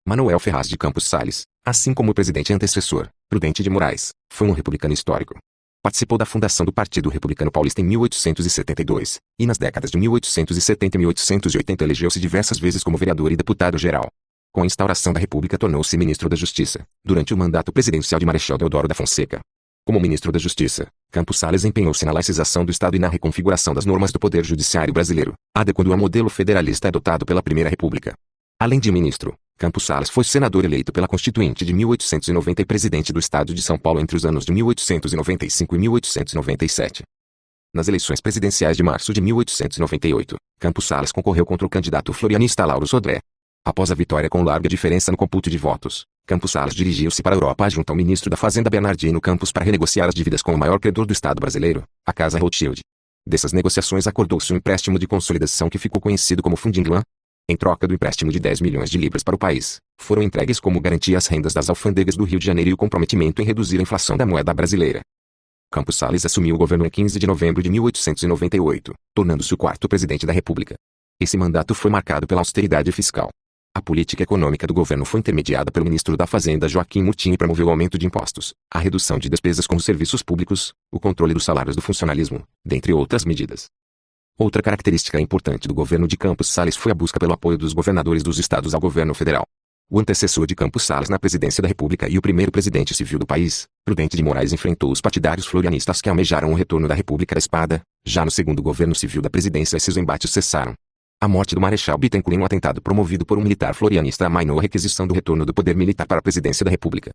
Manuel Ferraz de Campos Sales, assim como o presidente antecessor, Prudente de Moraes, foi um republicano histórico. Participou da fundação do Partido Republicano Paulista em 1872, e nas décadas de 1870 e 1880 elegeu-se diversas vezes como vereador e deputado-geral. Com a instauração da República tornou-se ministro da Justiça, durante o mandato presidencial de Marechal Deodoro da Fonseca. Como ministro da Justiça, Campos Sales empenhou-se na laicização do Estado e na reconfiguração das normas do Poder Judiciário brasileiro, adequando-o ao modelo federalista adotado pela Primeira República. Além de ministro, Campos Sales foi senador eleito pela Constituinte de 1890 e presidente do Estado de São Paulo entre os anos de 1895 e 1897. Nas eleições presidenciais de março de 1898, Campos Sales concorreu contra o candidato florianista Lauro Sodré. Após a vitória com larga diferença no computo de votos, Campos Sales dirigiu-se para a Europa junto ao ministro da Fazenda Bernardino Campos para renegociar as dívidas com o maior credor do Estado brasileiro, a Casa Rothschild. Dessas negociações acordou-se um empréstimo de consolidação que ficou conhecido como Fundinglan. Em troca do empréstimo de 10 milhões de libras para o país, foram entregues como garantia as rendas das alfândegas do Rio de Janeiro e o comprometimento em reduzir a inflação da moeda brasileira. Campos Sales assumiu o governo em 15 de novembro de 1898, tornando-se o quarto presidente da República. Esse mandato foi marcado pela austeridade fiscal. A política econômica do governo foi intermediada pelo ministro da Fazenda Joaquim Murtinho e promoveu o aumento de impostos, a redução de despesas com os serviços públicos, o controle dos salários do funcionalismo, dentre outras medidas. Outra característica importante do governo de Campos Sales foi a busca pelo apoio dos governadores dos estados ao governo federal. O antecessor de Campos Sales na presidência da República e o primeiro presidente civil do país, Prudente de Moraes, enfrentou os partidários florianistas que almejaram o retorno da República da Espada. Já no segundo governo civil da presidência esses embates cessaram. A morte do Marechal Bittencourt em um atentado promovido por um militar florianista amainou a requisição do retorno do poder militar para a presidência da República.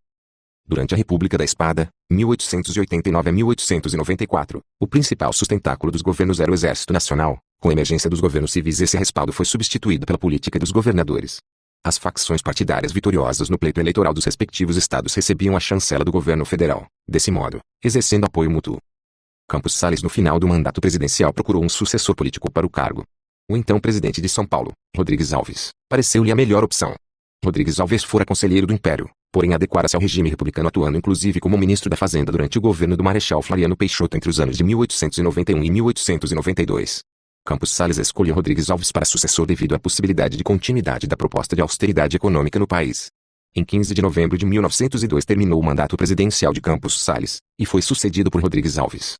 Durante a República da Espada, 1889 a 1894, o principal sustentáculo dos governos era o Exército Nacional. Com a emergência dos governos civis, esse respaldo foi substituído pela política dos governadores. As facções partidárias vitoriosas no pleito eleitoral dos respectivos estados recebiam a chancela do governo federal, desse modo, exercendo apoio mútuo. Campos Sales, no final do mandato presidencial, procurou um sucessor político para o cargo. O então presidente de São Paulo, Rodrigues Alves, pareceu-lhe a melhor opção. Rodrigues Alves fora conselheiro do Império, porém adequara-se ao regime republicano, atuando inclusive como ministro da Fazenda durante o governo do Marechal Floriano Peixoto entre os anos de 1891 e 1892. Campos Sales escolheu Rodrigues Alves para sucessor devido à possibilidade de continuidade da proposta de austeridade econômica no país. Em 15 de novembro de 1902 terminou o mandato presidencial de Campos Sales, e foi sucedido por Rodrigues Alves.